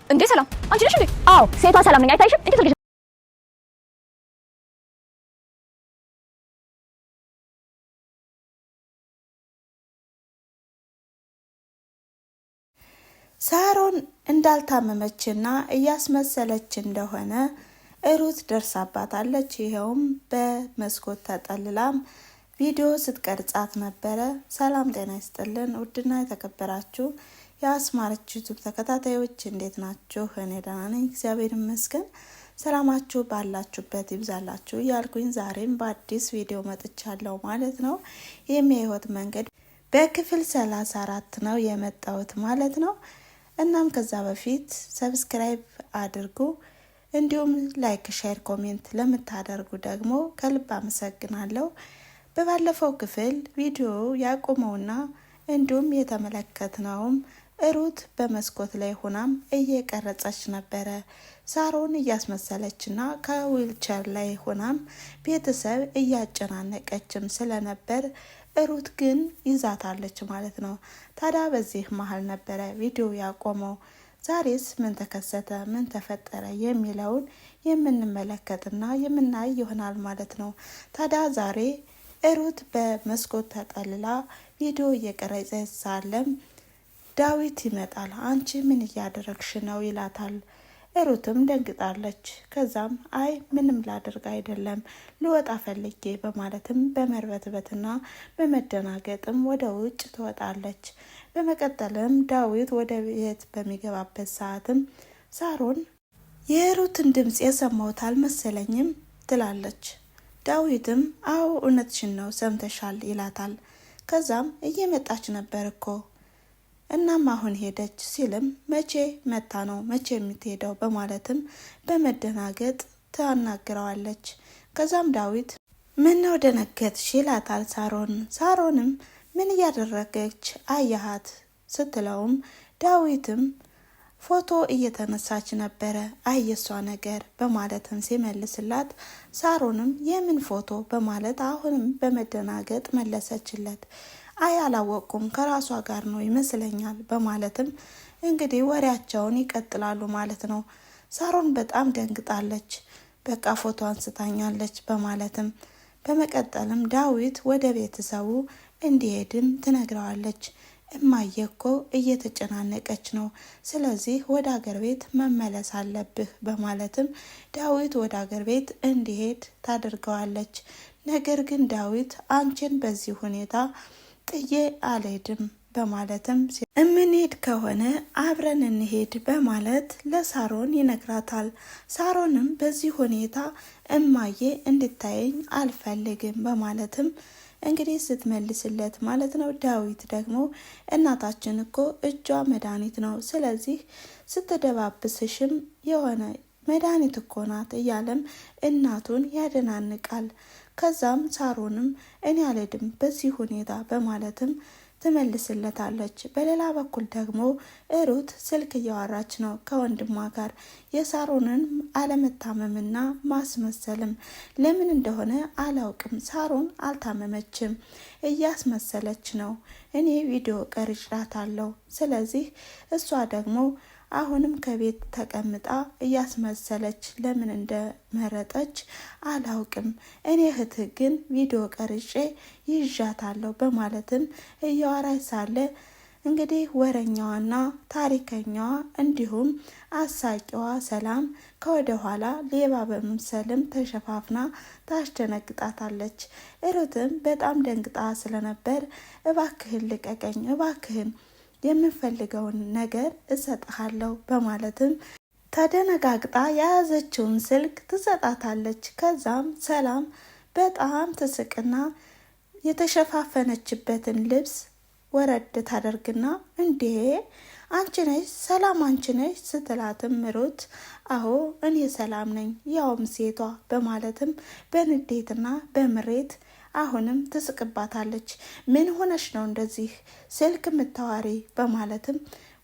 እንዴ ሰላም አንቺ ነሽ እንዴ? አዎ ሴቷ ሰላም ነኝ። አይታይሽም? እንዴ ትልጅ ሳሮን እንዳልታመመችና እያስመሰለች እንደሆነ ሩት ደርሳባታለች። ይሄውም በመስኮት ተጠልላም ቪዲዮ ስትቀርጻት ነበረ። ሰላም ጤና ይስጥልን ውድና የተከበራችሁ የአስማረች ዩቲዩብ ተከታታዮች እንዴት ናችሁ? እኔ ደህና ነኝ እግዚአብሔር ይመስገን። ሰላማችሁ ባላችሁበት ይብዛላችሁ እያልኩኝ ዛሬም በአዲስ ቪዲዮ መጥቻለሁ ማለት ነው። ይህም የህይወት መንገድ በክፍል 34 ነው የመጣሁት ማለት ነው። እናም ከዛ በፊት ሰብስክራይብ አድርጉ፣ እንዲሁም ላይክ፣ ሼር፣ ኮሜንት ለምታደርጉ ደግሞ ከልብ አመሰግናለሁ። በባለፈው ክፍል ቪዲዮ ያቆመውና እንዲሁም የተመለከትነውም ሩት በመስኮት ላይ ሆናም እየቀረጸች ነበረ። ሳሮን እያስመሰለችና ከዊልቸር ላይ ሆናም ቤተሰብ እያጨናነቀችም ስለነበር ሩት ግን ይዛታለች ማለት ነው። ታዲያ በዚህ መሀል ነበረ ቪዲዮ ያቆመው። ዛሬስ ምን ተከሰተ፣ ምን ተፈጠረ የሚለውን የምንመለከትና የምናይ ይሆናል ማለት ነው። ታዲያ ዛሬ ሩት በመስኮት ተጠልላ ቪዲዮ እየቀረጸች ሳለም ዳዊት ይመጣል። አንቺ ምን እያደረግሽ ነው ይላታል። ሩትም ደንግጣለች። ከዛም አይ ምንም ላደርግ አይደለም ልወጣ ፈልጌ በማለትም በመርበትበትና በመደናገጥም ወደ ውጭ ትወጣለች። በመቀጠልም ዳዊት ወደ ቤት በሚገባበት ሰዓትም ሳሮን የሩትን ድምጽ የሰማሁት አልመሰለኝም ትላለች። ዳዊትም አዎ እውነትሽን ነው ሰምተሻል ይላታል። ከዛም እየመጣች ነበር እኮ እናም አሁን ሄደች ሲልም መቼ መታ ነው መቼ የምትሄደው በማለትም በመደናገጥ ታናግረዋለች። ከዛም ዳዊት ምን ነው ደነገጥሽ ይላታል ሳሮን። ሳሮንም ምን እያደረገች አያሃት ስትለውም ዳዊትም ፎቶ እየተነሳች ነበረ አየሷ ነገር በማለትም ሲመልስላት ሳሮንም የምን ፎቶ በማለት አሁንም በመደናገጥ መለሰችለት። አይ አላወቁም ከራሷ ጋር ነው ይመስለኛል በማለትም እንግዲህ ወሬያቸውን ይቀጥላሉ ማለት ነው። ሳሮን በጣም ደንግጣለች። በቃ ፎቶ አንስታኛለች በማለትም በመቀጠልም ዳዊት ወደ ቤተሰቡ እንዲሄድም ትነግረዋለች። እማዬ እኮ እየተጨናነቀች ነው፣ ስለዚህ ወደ አገር ቤት መመለስ አለብህ በማለትም ዳዊት ወደ አገር ቤት እንዲሄድ ታደርገዋለች። ነገር ግን ዳዊት አንቺን በዚህ ሁኔታ ጥዬ አልሄድም በማለትም እምንሄድ ከሆነ አብረን እንሄድ በማለት ለሳሮን ይነግራታል። ሳሮንም በዚህ ሁኔታ እማዬ እንድታየኝ አልፈልግም በማለትም እንግዲህ ስትመልስለት ማለት ነው። ዳዊት ደግሞ እናታችን እኮ እጇ መድኃኒት ነው፣ ስለዚህ ስትደባብስሽም የሆነ መድኃኒት እኮ ናት እያለም እናቱን ያደናንቃል። ከዛም ሳሮንም እኔ አልሄድም በዚህ ሁኔታ በማለትም ትመልስለታለች። በሌላ በኩል ደግሞ ሩት ስልክ እያወራች ነው ከወንድሟ ጋር። የሳሮንን አለመታመምና ማስመሰልም ለምን እንደሆነ አላውቅም። ሳሮን አልታመመችም፣ እያስመሰለች ነው። እኔ ቪዲዮ ቀርጬላታለሁ። ስለዚህ እሷ ደግሞ አሁንም ከቤት ተቀምጣ እያስመሰለች ለምን እንደመረጠች አላውቅም። እኔ እህትህ ግን ቪዲዮ ቀርጬ ይዣታለሁ በማለትም እያወራች ሳለ እንግዲህ ወረኛዋና ታሪከኛዋ እንዲሁም አሳቂዋ ሰላም ከወደ ኋላ ሌባ በመምሰልም ተሸፋፍና ታስደነግጣታለች። ሩትም በጣም ደንግጣ ስለነበር እባክህን ልቀቀኝ፣ እባክህን የምፈልገውን ነገር እሰጥሃለሁ በማለትም ተደነጋግጣ የያዘችውን ስልክ ትሰጣታለች። ከዛም ሰላም በጣም ትስቅና የተሸፋፈነችበትን ልብስ ወረድ ታደርግና እንዴ አንቺ ነሽ ሰላም አንቺ ነሽ ስትላትም ሩት አዎ እኔ ሰላም ነኝ ያውም ሴቷ በማለትም በንዴትና በምሬት አሁንም ትስቅባታለች። ምን ሆነሽ ነው እንደዚህ ስልክ ምታዋሪ በማለትም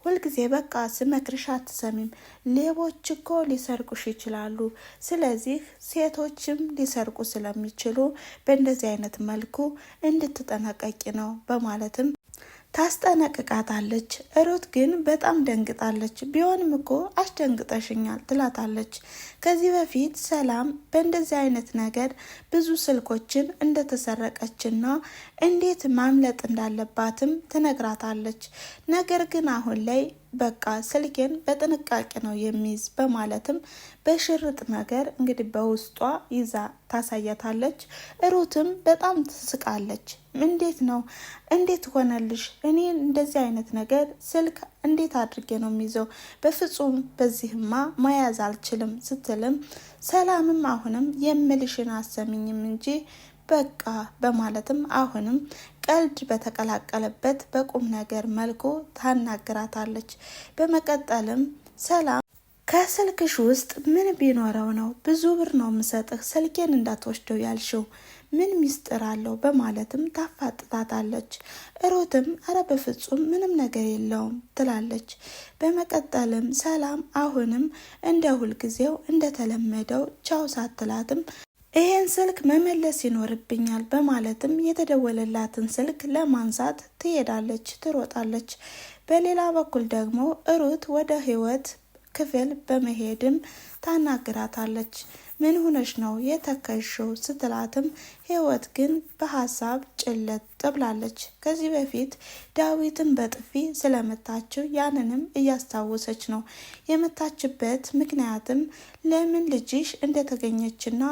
ሁልጊዜ በቃ ስመክርሽ አትሰሚም፣ ሌቦች እኮ ሊሰርቁሽ ይችላሉ፣ ስለዚህ ሴቶችም ሊሰርቁ ስለሚችሉ በእንደዚህ አይነት መልኩ እንድትጠነቀቂ ነው በማለትም ታስጠነቅቃታለች። ሩት ግን በጣም ደንግጣለች። ቢሆንም እኮ አስደንግጠሽኛል ትላታለች። ከዚህ በፊት ሰላም በእንደዚህ አይነት ነገር ብዙ ስልኮችን እንደተሰረቀችና እንዴት ማምለጥ እንዳለባትም ትነግራታለች። ነገር ግን አሁን ላይ በቃ ስልኬን በጥንቃቄ ነው የሚይዝ በማለትም በሽርጥ ነገር እንግዲህ በውስጧ ይዛ ታሳያታለች። ሩትም በጣም ትስቃለች። እንዴት ሆነልሽ? እኔ እንደዚህ አይነት ነገር ስልክ እንዴት አድርጌ ነው የሚይዘው? በፍጹም በዚህማ መያዝ አልችልም ስትልም ሰላምም አሁንም የምልሽን አሰሚኝም እንጂ በቃ በማለትም አሁንም ቀልድ በተቀላቀለበት በቁም ነገር መልኩ ታናግራታለች። በመቀጠልም ሰላም ከስልክሽ ውስጥ ምን ቢኖረው ነው ብዙ ብር ነው ምሰጥህ ስልኬን እንዳትወስደው ያልሽው? ምን ሚስጥር አለው? በማለትም ታፋጥጣታለች። ሩትም አረ በፍጹም ምንም ነገር የለውም ትላለች። በመቀጠልም ሰላም አሁንም እንደ ሁልጊዜው እንደተለመደው ቻው ሳትላትም ይሄን ስልክ መመለስ ይኖርብኛል በማለትም የተደወለላትን ስልክ ለማንሳት ትሄዳለች፣ ትሮጣለች። በሌላ በኩል ደግሞ ሩት ወደ ህይወት ክፍል በመሄድም ታናግራታለች። ምን ሆነሽ ነው የተከሽው ስትላትም ህይወት ግን በሀሳብ ጭለት ብላለች። ከዚህ በፊት ዳዊትን በጥፊ ስለመታችው ያንንም እያስታወሰች ነው። የመታችበት ምክንያትም ለምን ልጅሽ እንደተገኘችና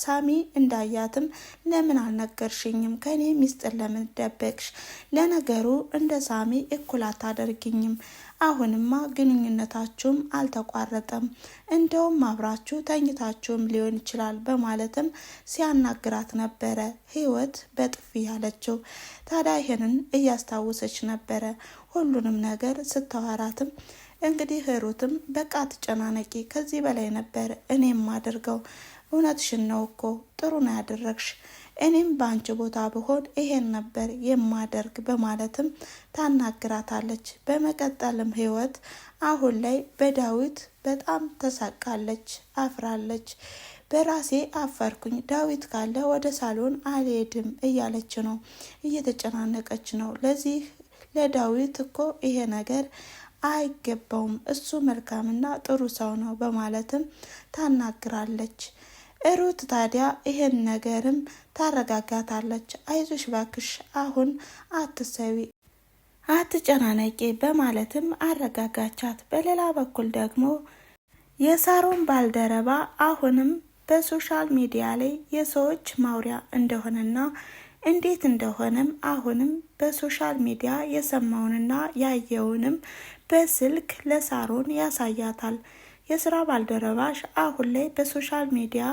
ሳሚ እንዳያትም ለምን አልነገርሽኝም? ከኔ ሚስጥር ለምን ደበቅሽ? ለነገሩ እንደ ሳሚ እኩል አታደርግኝም። አሁንማ ግንኙነታችሁም አልተቋረጠም፣ እንደውም አብራችሁ ተኝታችሁም ሊሆን ይችላል በማለትም ሲያናግራት ነበረ ህይወት በጥፊ ያለችው። ታዲያ ይህንን እያስታወሰች ነበረ ሁሉንም ነገር ስታወራትም እንግዲህ ሩትም በቃ ትጨናነቂ፣ ከዚህ በላይ ነበር እኔም ማደርገው። እውነትሽን ነው እኮ ጥሩ ነው ያደረግሽ፣ እኔም በአንቺ ቦታ ብሆን ይሄን ነበር የማደርግ በማለትም ታናግራታለች። በመቀጠልም ህይወት አሁን ላይ በዳዊት በጣም ተሳቃለች፣ አፍራለች። በራሴ አፈርኩኝ፣ ዳዊት ካለ ወደ ሳሎን አልሄድም እያለች ነው፣ እየተጨናነቀች ነው። ለዚህ ለዳዊት እኮ ይሄ ነገር አይገባውም፣ እሱ መልካምና ጥሩ ሰው ነው በማለትም ታናግራለች። ሩት ታዲያ ይሄን ነገርም ታረጋጋታለች። አይዞሽ ባክሽ አሁን አትሰዊ፣ አትጨናነቂ በማለትም አረጋጋቻት። በሌላ በኩል ደግሞ የሳሮን ባልደረባ አሁንም በሶሻል ሚዲያ ላይ የሰዎች ማውሪያ እንደሆነና እንዴት እንደሆነም አሁንም በሶሻል ሚዲያ የሰማውንና ያየውንም በስልክ ለሳሮን ያሳያታል። የስራ ባልደረባሽ አሁን ላይ በሶሻል ሚዲያ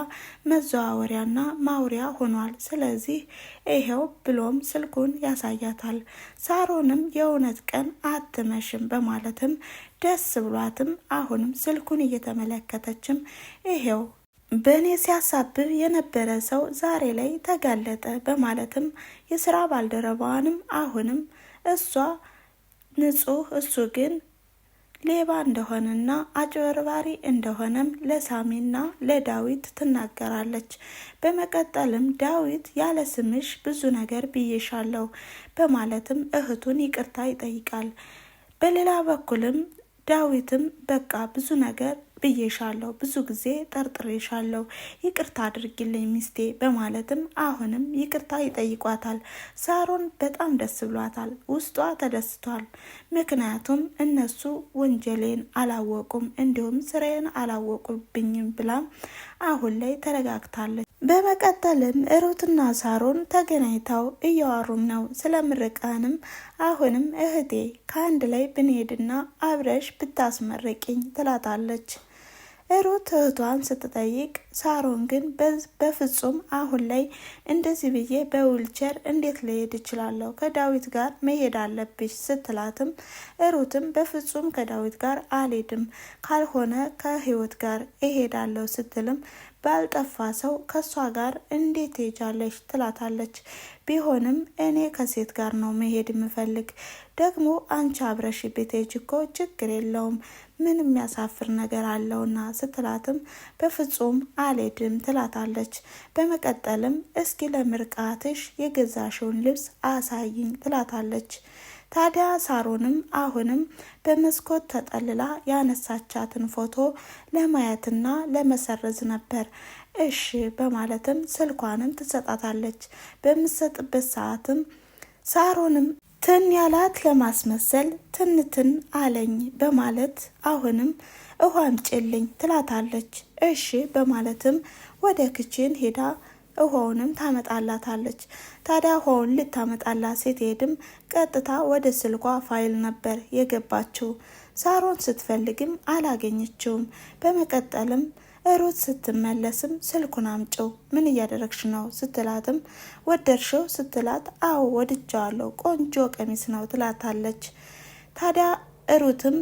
መዘዋወሪያና ማውሪያ ሆኗል፣ ስለዚህ ይሄው ብሎም ስልኩን ያሳያታል። ሳሮንም የእውነት ቀን አትመሽም በማለትም ደስ ብሏትም አሁንም ስልኩን እየተመለከተችም ይሄው በእኔ ሲያሳብብ የነበረ ሰው ዛሬ ላይ ተጋለጠ በማለትም የስራ ባልደረባዋንም አሁንም እሷ ንጹህ እሱ ግን ሌባ እንደሆነና አጭበርባሪ እንደሆነም ለሳሚና ለዳዊት ትናገራለች። በመቀጠልም ዳዊት ያለ ስምሽ ብዙ ነገር ብዬሻለሁ በማለትም እህቱን ይቅርታ ይጠይቃል። በሌላ በኩልም ዳዊትም በቃ ብዙ ነገር ብዬሻለሁ፣ ብዙ ጊዜ ጠርጥሬሻለሁ፣ ይቅርታ አድርጊልኝ ሚስቴ በማለትም አሁንም ይቅርታ ይጠይቋታል። ሳሮን በጣም ደስ ብሏታል፣ ውስጧ ተደስቷል። ምክንያቱም እነሱ ወንጀሌን አላወቁም እንዲሁም ስራዬን አላወቁብኝም ብላም አሁን ላይ ተረጋግታለች። በመቀጠልም ሩትና ሳሮን ተገናኝተው እያወሩም ነው። ስለ ምርቃንም አሁንም እህቴ ከአንድ ላይ ብንሄድና አብረሽ ብታስመረቂኝ ትላታለች። ሩት እህቷን ስትጠይቅ ሳሮን ግን በፍጹም አሁን ላይ እንደዚህ ብዬ በዊልቸር እንዴት ልሄድ እችላለሁ? ከዳዊት ጋር መሄድ አለብሽ ስትላትም ሩትም በፍጹም ከዳዊት ጋር አልሄድም፣ ካልሆነ ከህይወት ጋር እሄዳለሁ ስትልም ባልጠፋ ሰው ከሷ ጋር እንዴት ትሄጃለሽ ትላታለች። ቢሆንም እኔ ከሴት ጋር ነው መሄድ የምፈልግ፣ ደግሞ አንቺ አብረሽ ብትሄጂ እኮ ችግር የለውም፣ ምን የሚያሳፍር ነገር አለውና ስትላትም በፍጹም አልሄድም ትላታለች። በመቀጠልም እስኪ ለምርቃትሽ የገዛሽውን ልብስ አሳይኝ ትላታለች። ታዲያ ሳሮንም አሁንም በመስኮት ተጠልላ ያነሳቻትን ፎቶ ለማየትና ለመሰረዝ ነበር። እሺ በማለትም ስልኳንም ትሰጣታለች። በምትሰጥበት ሰዓትም ሳሮንም ትን ያላት ለማስመሰል ትንትን አለኝ በማለት አሁንም ውሃ አምጪልኝ ትላታለች። እሺ በማለትም ወደ ክችን ሄዳ ውሃውንም ታመጣላታለች። ታዲያ ውሃውን ልታመጣላት ስትሄድም ቀጥታ ወደ ስልኳ ፋይል ነበር የገባችው። ሳሮን ስትፈልግም አላገኘችውም። በመቀጠልም ሩት ስትመለስም ስልኩን አምጪው ምን እያደረግሽ ነው ስትላትም ወደድሽው ስትላት አዎ ወድጃለሁ ቆንጆ ቀሚስ ነው ትላታለች። ታዲያ ሩትም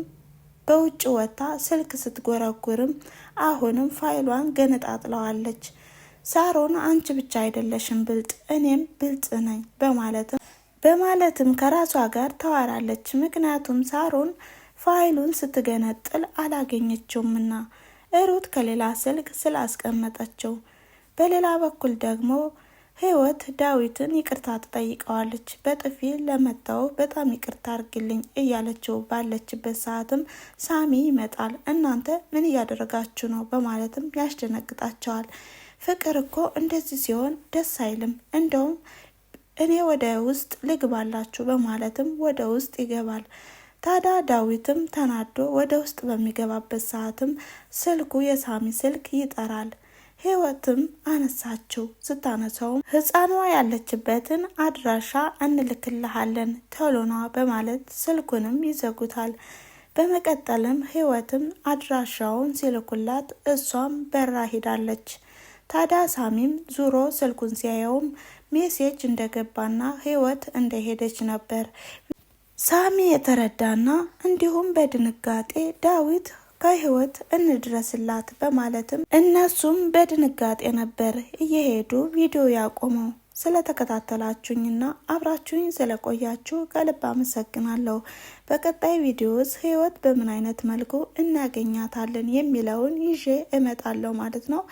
በውጭ ወጣ ስልክ ስትጎረጉርም አሁንም ፋይሏን ገነጣጥለዋለች። ሳሮን አንቺ ብቻ አይደለሽም ብልጥ እኔም ብልጥ ነኝ በማለትም ከራሷ ጋር ታወራለች። ምክንያቱም ሳሮን ፋይሉን ስትገነጥል አላገኘችውምና ሩት ከሌላ ስልክ ስላስቀመጠችው። በሌላ በኩል ደግሞ ህይወት ዳዊትን ይቅርታ ትጠይቀዋለች። በጥፊ ለመታው በጣም ይቅርታ አርግልኝ እያለችው ባለችበት ሰዓትም ሳሚ ይመጣል። እናንተ ምን እያደረጋችሁ ነው በማለትም ያስደነግጣቸዋል። ፍቅር እኮ እንደዚህ ሲሆን ደስ አይልም፣ እንደውም እኔ ወደ ውስጥ ልግባላችሁ በማለትም ወደ ውስጥ ይገባል። ታዲያ ዳዊትም ተናዶ ወደ ውስጥ በሚገባበት ሰዓትም ስልኩ የሳሚ ስልክ ይጠራል። ህይወትም አነሳችው። ስታነሳውም ህፃኗ ያለችበትን አድራሻ እንልክልሃለን ቶሎና በማለት ስልኩንም ይዘጉታል። በመቀጠልም ህይወትም አድራሻውን ሲልኩላት እሷም በራ ሄዳለች። ታዲያ ሳሚም ዙሮ ስልኩን ሲያየውም ሜሴጅ እንደገባና ህይወት እንደሄደች ነበር ሳሚ የተረዳና እንዲሁም በድንጋጤ ዳዊት ከህይወት እንድረስላት በማለትም እነሱም በድንጋጤ ነበር እየሄዱ ቪዲዮ ያቆመው። ስለተከታተላችሁኝና አብራችሁኝ ስለቆያችሁ ከልብ አመሰግናለሁ። በቀጣይ ቪዲዮስ ህይወት በምን አይነት መልኩ እናገኛታለን የሚለውን ይዤ እመጣለሁ ማለት ነው።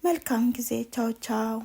መልካም ጊዜ። ቻው ቻው።